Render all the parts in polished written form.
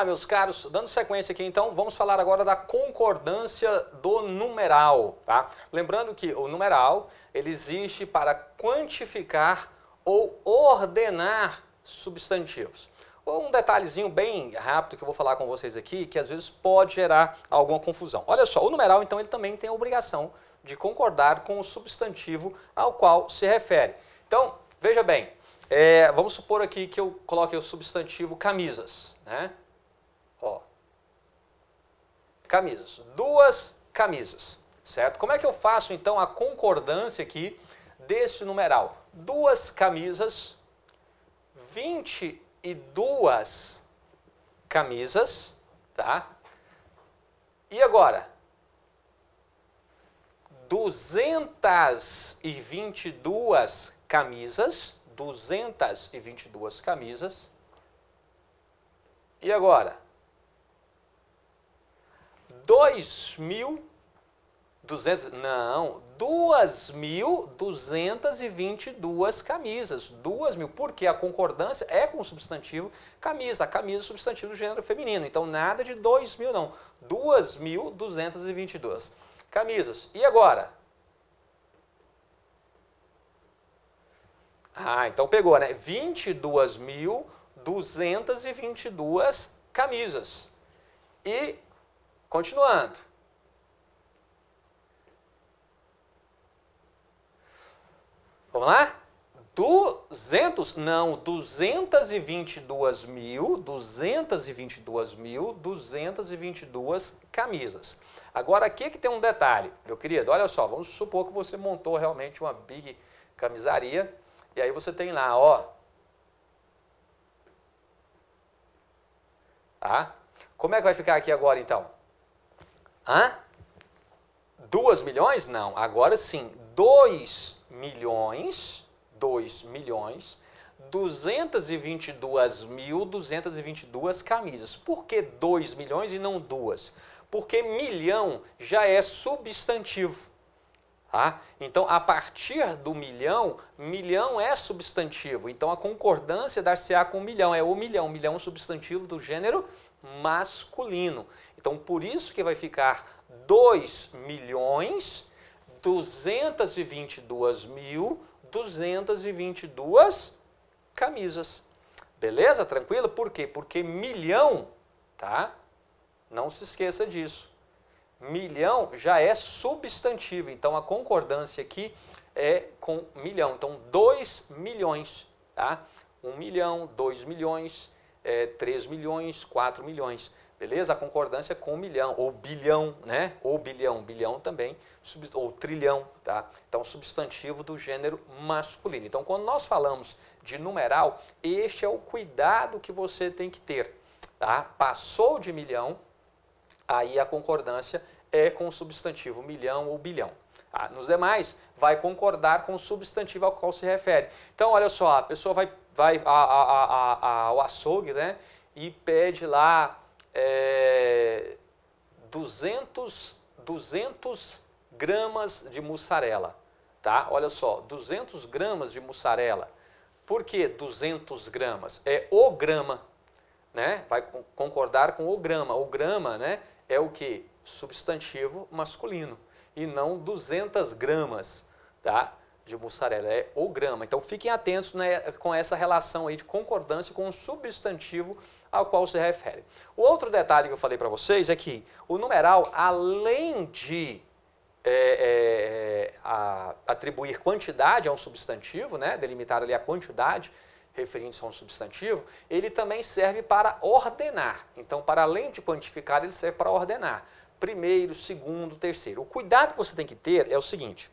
lá, meus caros, dando sequência aqui, então, vamos falar agora da concordância do numeral, tá? Lembrando que o numeral, ele existe para quantificar ou ordenar substantivos. Um detalhezinho bem rápido que eu vou falar com vocês aqui, que às vezes pode gerar alguma confusão. Olha só, o numeral, então, ele também tem a obrigação de concordar com o substantivo ao qual se refere. Então, veja bem, vamos supor aqui que eu coloque o substantivo camisas, né? Ó, camisas, 2 camisas, certo? Como é que eu faço então a concordância aqui desse numeral? 2 camisas, 22 camisas, tá? E agora? 222 camisas, 222 camisas. E agora? 2.200, não, 2.222 camisas, 2.000, porque a concordância é com o substantivo camisa, a camisa é substantivo do gênero feminino, então nada de 2.000 não, 2.222 camisas. E agora? Ah, então pegou, né? 22.222 camisas. E, continuando. Vamos lá? 222.222 camisas. Agora aqui que tem um detalhe, meu querido, olha só, vamos supor que você montou realmente uma big camisaria, e aí você tem lá, ó, tá? Como é que vai ficar aqui agora então? Hã? 2 milhões? Não, agora sim, 2.222.222 camisas. Por que 2 milhões e não 2? Porque milhão já é substantivo. Tá? Então, a partir do milhão, milhão é substantivo. Então, a concordância dar-se-á com milhão. É o milhão. Milhão é um substantivo do gênero masculino. Então, por isso que vai ficar 2.222.222 camisas. Beleza? Tranquilo? Por quê? Porque milhão, tá? Não se esqueça disso. Milhão já é substantivo, então a concordância aqui é com milhão. Então, 2 milhões, tá? 1 milhão, 2 milhões, 3 milhões, 4 milhões. Beleza? A concordância com milhão, ou bilhão, né? Ou bilhão, bilhão também, ou trilhão, tá? Então, substantivo do gênero masculino. Então, quando nós falamos de numeral, este é o cuidado que você tem que ter, tá? Passou de milhão, aí a concordância é com o substantivo milhão ou bilhão. Tá? Nos demais, vai concordar com o substantivo ao qual se refere. Então, olha só, a pessoa vai ao açougue, né, e pede lá 200 gramas de mussarela. Tá? Olha só, 200 gramas de mussarela. Por que 200 gramas? É o grama, né? Vai concordar com o grama. O grama, né, é o que? Substantivo masculino. E não 200 gramas, tá, de mussarela. É o grama. Então fiquem atentos, né, com essa relação aí de concordância com o substantivo ao qual se refere. O outro detalhe que eu falei para vocês é que o numeral, além de atribuir quantidade a um substantivo, né, delimitar ali a quantidade referindo-se a um substantivo, ele também serve para ordenar. Então, para além de quantificar, ele serve para ordenar. Primeiro, segundo, terceiro. O cuidado que você tem que ter é o seguinte,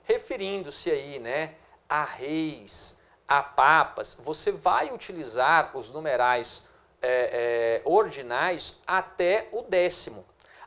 referindo-se aí, né, a reis, a papas, você vai utilizar os numerais ordinais até o 10º.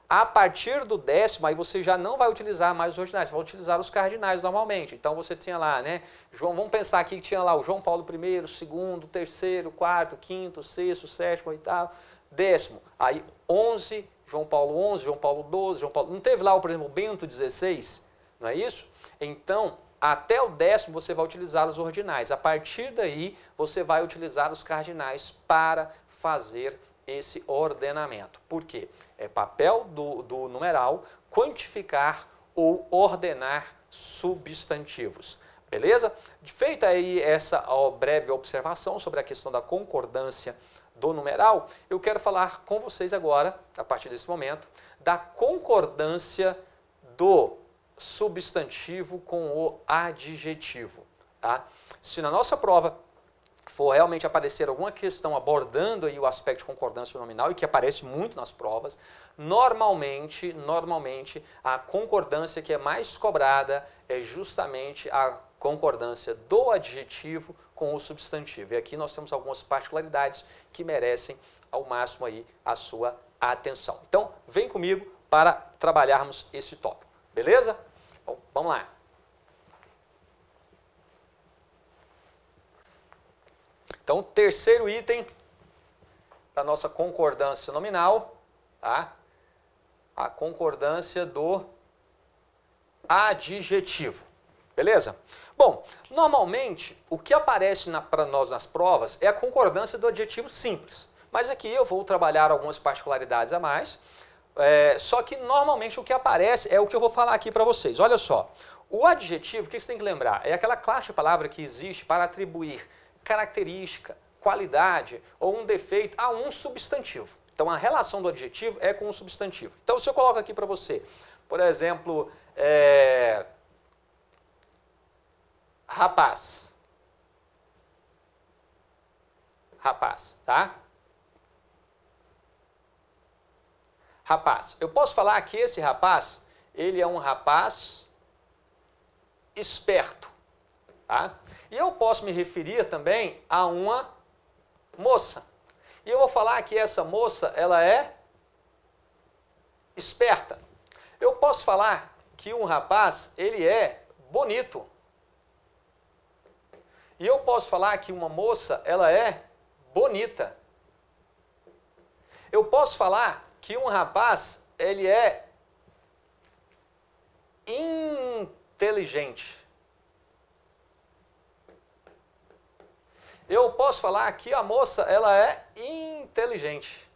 A partir do 10º, aí você já não vai utilizar mais os ordinais, você vai utilizar os cardinais normalmente. Então você tinha lá, né, vamos pensar aqui que tinha lá o João Paulo I, II, terceiro, quarto, quinto, sexto, sétimo, oitavo, 10º. Aí 11, João Paulo XI, João Paulo XII, João Paulo... Não teve lá, por exemplo, Bento XVI? Não é isso? Então, até o 10º você vai utilizar os ordinais. A partir daí, você vai utilizar os cardinais para fazer esse ordenamento. Por quê? É papel do numeral quantificar ou ordenar substantivos. Beleza? Feita aí essa breve observação sobre a questão da concordância do numeral, eu quero falar com vocês agora, a partir desse momento, da concordância do substantivo com o adjetivo. Tá? Se na nossa prova for realmente aparecer alguma questão abordando aí o aspecto de concordância nominal, e que aparece muito nas provas, normalmente a concordância que é mais cobrada é justamente a concordância do adjetivo com o substantivo. E aqui nós temos algumas particularidades que merecem ao máximo aí a sua atenção. Então, vem comigo para trabalharmos esse tópico. Beleza? Bom, vamos lá. Então, terceiro item da nossa concordância nominal, tá? A concordância do adjetivo. Beleza? Bom, normalmente o que aparece para nós nas provas é a concordância do adjetivo simples. Mas aqui eu vou trabalhar algumas particularidades a mais. Só que normalmente o que aparece é o que eu vou falar aqui para vocês. Olha só, o adjetivo, o que você tem que lembrar? É aquela classe de palavra que existe para atribuir característica, qualidade ou um defeito a um substantivo. Então a relação do adjetivo é com o substantivo. Então se eu coloco aqui para você, por exemplo, rapaz. Rapaz, tá? Rapaz. Eu posso falar que esse rapaz, ele é um rapaz esperto, tá? E eu posso me referir também a uma moça. E eu vou falar que essa moça, ela é esperta. Eu posso falar que um rapaz, ele é bonito. E eu posso falar que uma moça, ela é bonita. Eu posso falar que um rapaz, ele é inteligente. Eu posso falar que a moça, ela é inteligente.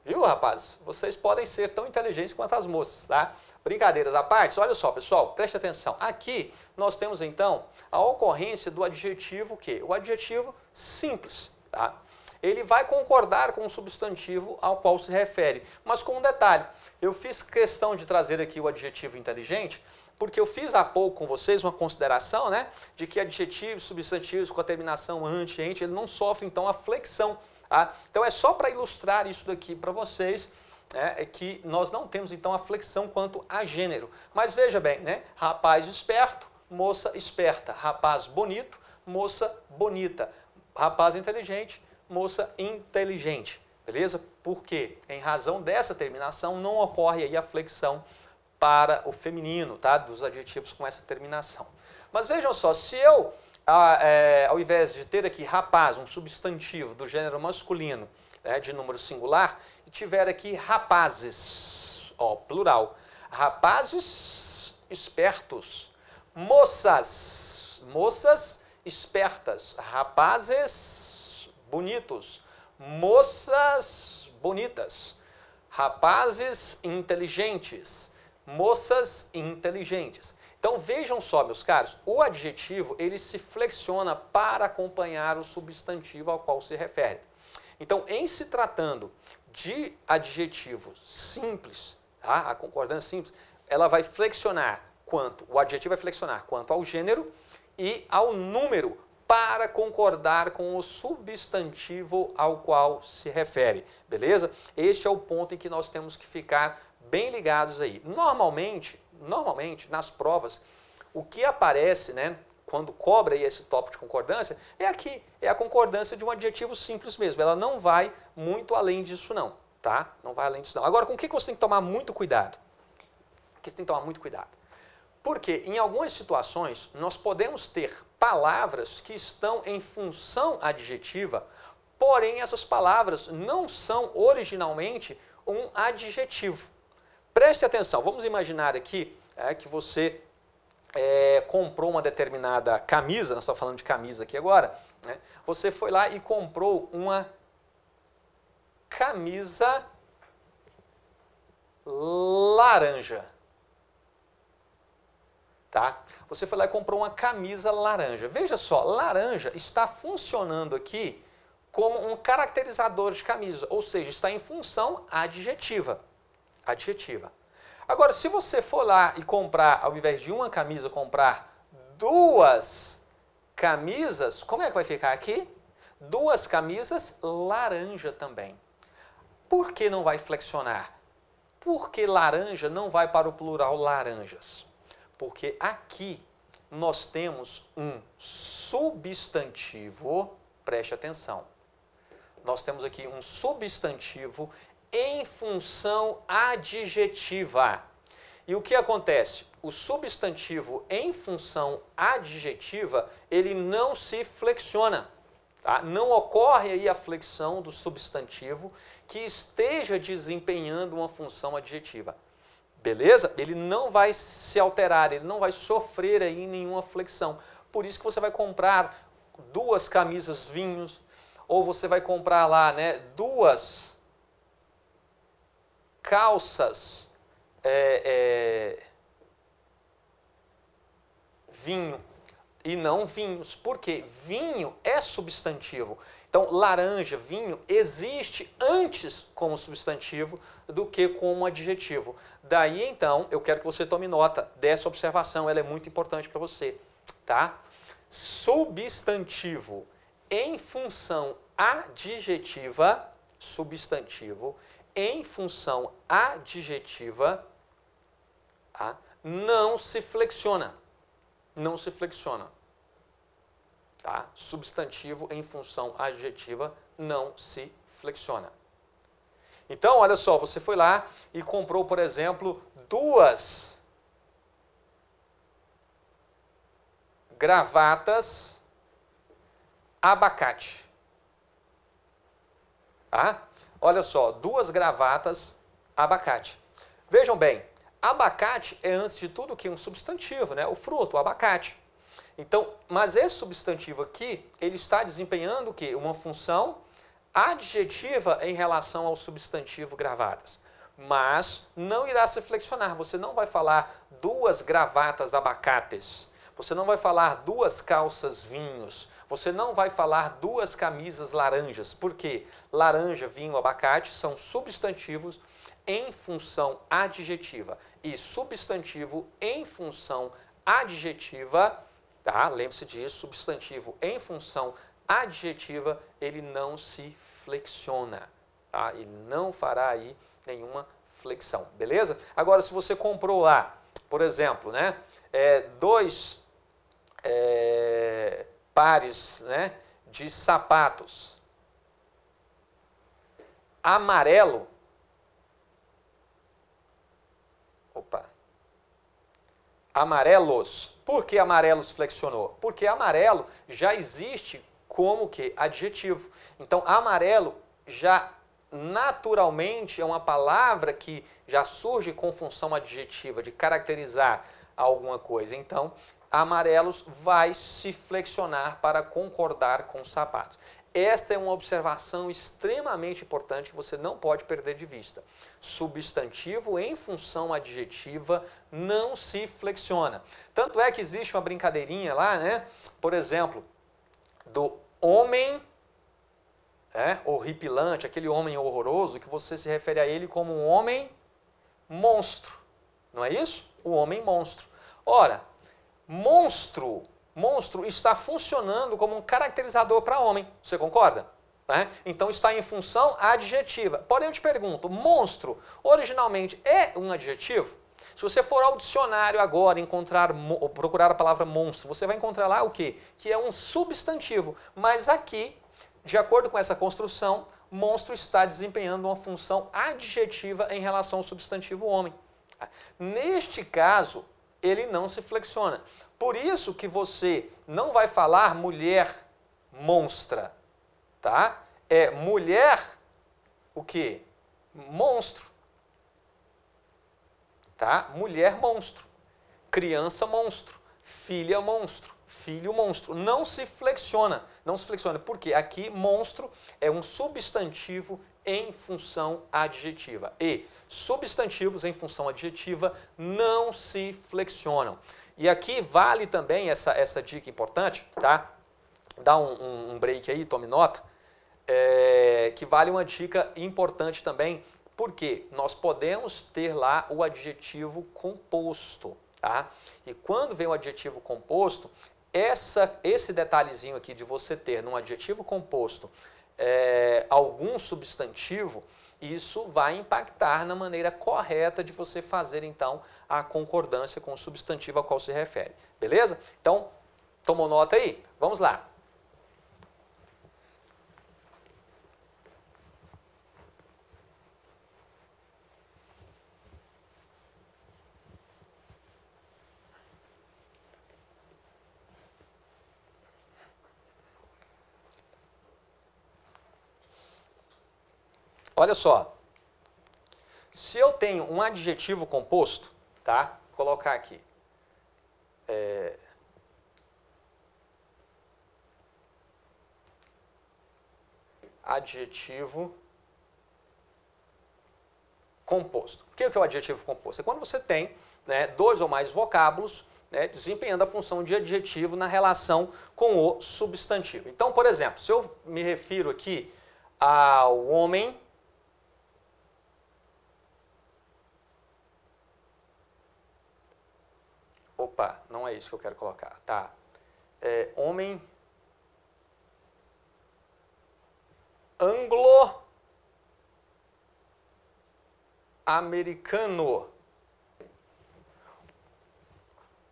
Viu, rapaz? Vocês podem ser tão inteligentes quanto as moças, tá? Brincadeiras à parte, olha só, pessoal, preste atenção. Aqui nós temos, então, a ocorrência do adjetivo que? O adjetivo simples, tá? Ele vai concordar com o substantivo ao qual se refere, mas com um detalhe. Eu fiz questão de trazer aqui o adjetivo inteligente, porque eu fiz há pouco com vocês uma consideração, né, de que adjetivos, substantivos com a terminação ante, ente, ele não sofre, então, a flexão. Tá? Então, é só para ilustrar isso daqui para vocês, é que nós não temos, então, a flexão quanto a gênero. Mas veja bem, né, rapaz esperto, moça esperta, rapaz bonito, moça bonita, rapaz inteligente, moça inteligente, beleza? Porque, em razão dessa terminação, não ocorre aí a flexão para o feminino, tá? Dos adjetivos com essa terminação. Mas vejam só, se eu, ao invés de ter aqui rapaz, um substantivo do gênero masculino, né, de número singular, e tiver aqui rapazes, ó, plural, rapazes espertos, moças espertas, rapazes bonitos, moças bonitas, rapazes inteligentes, moças inteligentes. Então vejam só, meus caros, o adjetivo ele se flexiona para acompanhar o substantivo ao qual se refere. Então, em se tratando de adjetivo simples, tá? A concordância simples, ela vai flexionar o adjetivo vai flexionar quanto ao gênero e ao número para concordar com o substantivo ao qual se refere, beleza? Este é o ponto em que nós temos que ficar bem ligados aí. Normalmente, nas provas, o que aparece, né, quando cobra aí esse tópico de concordância, é aqui, é a concordância de um adjetivo simples mesmo. Ela não vai muito além disso não, tá? Não vai além disso não. Agora, com o que você tem que tomar muito cuidado? O que você tem que tomar muito cuidado? Porque em algumas situações nós podemos ter palavras que estão em função adjetiva, porém essas palavras não são originalmente um adjetivo. Preste atenção, vamos imaginar aqui que você comprou uma determinada camisa, nós estamos falando de camisa aqui agora, né? Você foi lá e comprou uma camisa laranja. Tá? Você foi lá e comprou uma camisa laranja. Veja só, laranja está funcionando aqui como um caracterizador de camisa, ou seja, está em função adjetiva. Adjetiva. Agora, se você for lá e comprar, ao invés de uma camisa, comprar duas camisas, como é que vai ficar aqui? Duas camisas laranja também. Por que não vai flexionar? Porque laranja não vai para o plural laranjas. Porque aqui nós temos um substantivo, preste atenção, nós temos aqui um substantivo em função adjetiva. E o que acontece? O substantivo em função adjetiva, ele não se flexiona. Tá? Não ocorre aí a flexão do substantivo que esteja desempenhando uma função adjetiva. Beleza? Ele não vai se alterar, ele não vai sofrer aí nenhuma flexão. Por isso que você vai comprar duas camisas vinhos, ou você vai comprar lá, né, duas calças vinho e não vinhos. Por quê? Vinho é substantivo. Então, laranja, vinho, existe antes como substantivo do que como adjetivo. Daí, então, eu quero que você tome nota dessa observação, ela é muito importante para você, tá? Substantivo em função adjetiva, substantivo em função adjetiva, tá? Não se flexiona. Não se flexiona. Tá? Substantivo em função adjetiva não se flexiona. Então, olha só, você foi lá e comprou, por exemplo, duas gravatas abacate. Tá? Olha só, duas gravatas abacate. Vejam bem, abacate é, antes de tudo, que um substantivo, né? O fruto, o abacate. Então, mas esse substantivo aqui, ele está desempenhando o quê? Uma função adjetiva em relação ao substantivo gravatas. Mas não irá se flexionar. Você não vai falar duas gravatas abacates. Você não vai falar duas calças vinhos. Você não vai falar duas camisas laranjas. Por quê? Laranja, vinho, abacate são substantivos em função adjetiva. E substantivo em função adjetiva, tá? Lembre-se disso, substantivo em função adjetiva, ele não se flexiona. Tá? Ele não fará aí nenhuma flexão, beleza? Agora, se você comprou lá, por exemplo, né, dois pares, né, de sapatos amarelo, amarelos. Por que amarelos flexionou? Porque amarelo já existe como que adjetivo. Então, amarelo já naturalmente é uma palavra que já surge com função adjetiva, de caracterizar alguma coisa. Então, amarelos vai se flexionar para concordar com os sapatos. Esta é uma observação extremamente importante que você não pode perder de vista. Substantivo em função adjetiva não se flexiona. Tanto é que existe uma brincadeirinha lá, né? Por exemplo, do homem horripilante, aquele homem horroroso, que você se refere a ele como um homem monstro. Não é isso? O homem monstro. Ora, monstro está funcionando como um caracterizador para homem. Você concorda? Então está em função adjetiva. Porém, eu te pergunto, monstro originalmente é um adjetivo? Se você for ao dicionário agora procurar a palavra monstro, você vai encontrar lá o quê? Que é um substantivo. Mas aqui, de acordo com essa construção, monstro está desempenhando uma função adjetiva em relação ao substantivo homem. Neste caso, ele não se flexiona. Por isso que você não vai falar mulher monstra, tá? É mulher, o quê? Monstro, tá? Mulher monstro, criança monstro, filha monstro, filho monstro. Não se flexiona, não se flexiona, porque aqui monstro é um substantivo em função adjetiva. E substantivos em função adjetiva não se flexionam. E aqui vale também essa dica importante, tá? Dá um break aí, tome nota, que vale uma dica importante também, porque nós podemos ter lá o adjetivo composto, tá? E quando vem o adjetivo composto, esse detalhezinho aqui de você ter num adjetivo composto algum substantivo, isso vai impactar na maneira correta de você fazer, então, a concordância com o substantivo ao qual se refere. Beleza? Então, tomou nota aí? Vamos lá. Olha só, se eu tenho um adjetivo composto, tá? Vou colocar aqui. Adjetivo composto. O que é o adjetivo composto? É quando você tem, né, dois ou mais vocábulos, né, desempenhando a função de adjetivo na relação com o substantivo. Então, por exemplo, se eu me refiro aqui ao homem, opa, não é isso que eu quero colocar, tá? Homem anglo-americano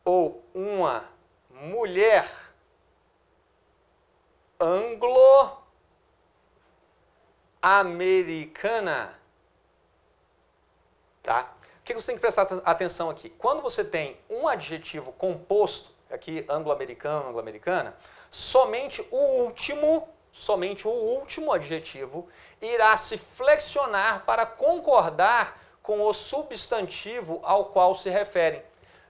ou uma mulher anglo-americana, tá? O que você tem que prestar atenção aqui? Quando você tem um adjetivo composto, aqui anglo-americano, anglo-americana, somente o último adjetivo irá se flexionar para concordar com o substantivo ao qual se referem.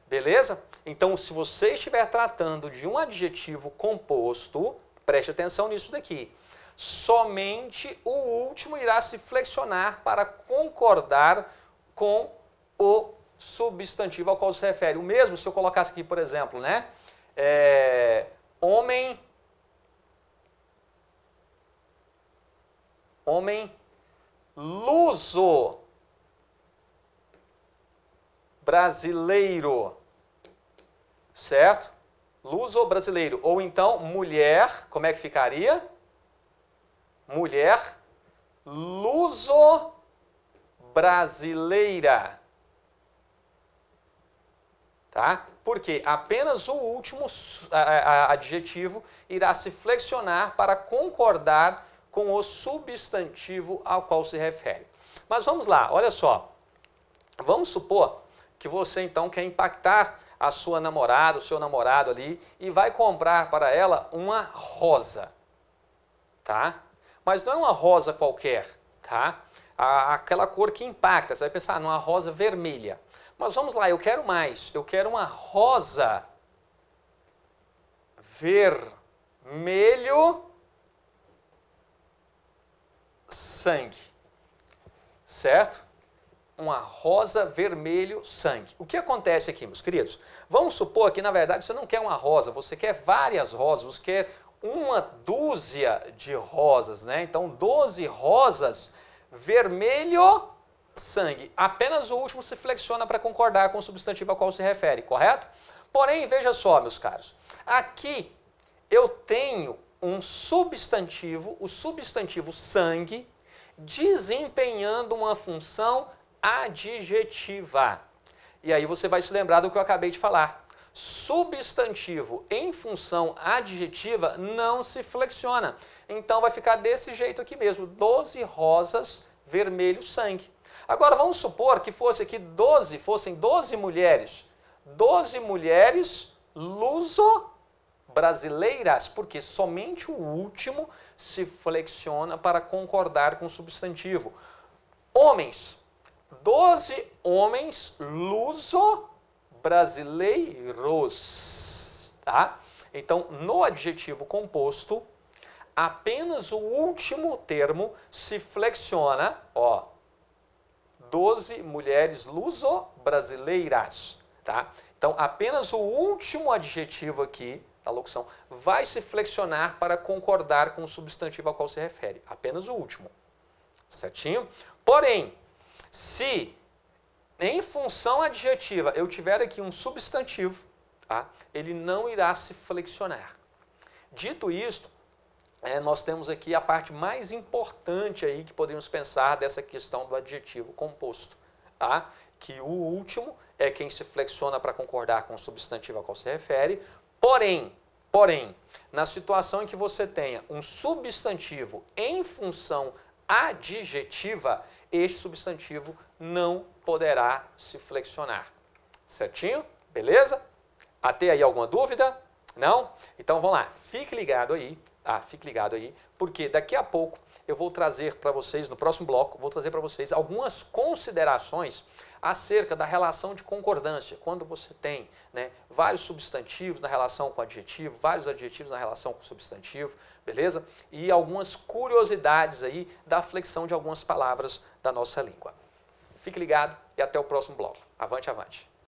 Beleza? Então, se você estiver tratando de um adjetivo composto, preste atenção nisso daqui. Somente o último irá se flexionar para concordar com o substantivo ao qual se refere. O mesmo se eu colocasse aqui, por exemplo, né? Homem luso brasileiro, certo? Luso brasileiro. Ou então mulher, como é que ficaria? Mulher luso brasileira. Tá? Porque apenas o último adjetivo irá se flexionar para concordar com o substantivo ao qual se refere. Mas vamos lá, olha só. Vamos supor que você então quer impactar a sua namorada, o seu namorado ali, e vai comprar para ela uma rosa, tá? Mas não é uma rosa qualquer, tá? Aquela cor que impacta, você vai pensar numa rosa vermelha. Mas vamos lá, eu quero mais. Eu quero uma rosa vermelho sangue. Certo? Uma rosa vermelho sangue. O que acontece aqui, meus queridos? Vamos supor que, na verdade, você não quer uma rosa, você quer várias rosas, você quer uma dúzia de rosas, né? Então, 12 rosas vermelho sangue. Apenas o último se flexiona para concordar com o substantivo ao qual se refere, correto? Porém, veja só, meus caros, aqui eu tenho um substantivo, o substantivo sangue, desempenhando uma função adjetiva. E aí você vai se lembrar do que eu acabei de falar. Substantivo em função adjetiva não se flexiona. Então vai ficar desse jeito aqui mesmo, 12 rosas vermelho sangue. Agora vamos supor que fosse aqui fossem 12 mulheres. 12 mulheres luso-brasileiras, porque somente o último se flexiona para concordar com o substantivo. Homens, 12 homens luso-brasileiros, tá? Então, no adjetivo composto, apenas o último termo se flexiona, ó, 12 mulheres luso-brasileiras, tá? Então, apenas o último adjetivo aqui, da locução, vai se flexionar para concordar com o substantivo ao qual se refere. Apenas o último, certinho? Porém, se em função adjetiva eu tiver aqui um substantivo, tá? Ele não irá se flexionar. Dito isto, nós temos aqui a parte mais importante aí que podemos pensar dessa questão do adjetivo composto, tá? Que o último é quem se flexiona para concordar com o substantivo ao qual se refere, porém, na situação em que você tenha um substantivo em função adjetiva, este substantivo não poderá se flexionar. Certinho? Beleza? Até aí alguma dúvida? Não? Então vamos lá, fique ligado aí, porque daqui a pouco eu vou trazer para vocês, no próximo bloco, vou trazer para vocês algumas considerações acerca da relação de concordância, quando você tem, né, vários substantivos na relação com adjetivo, vários adjetivos na relação com substantivo, beleza? E algumas curiosidades aí da flexão de algumas palavras da nossa língua. Fique ligado e até o próximo bloco. Avante, avante!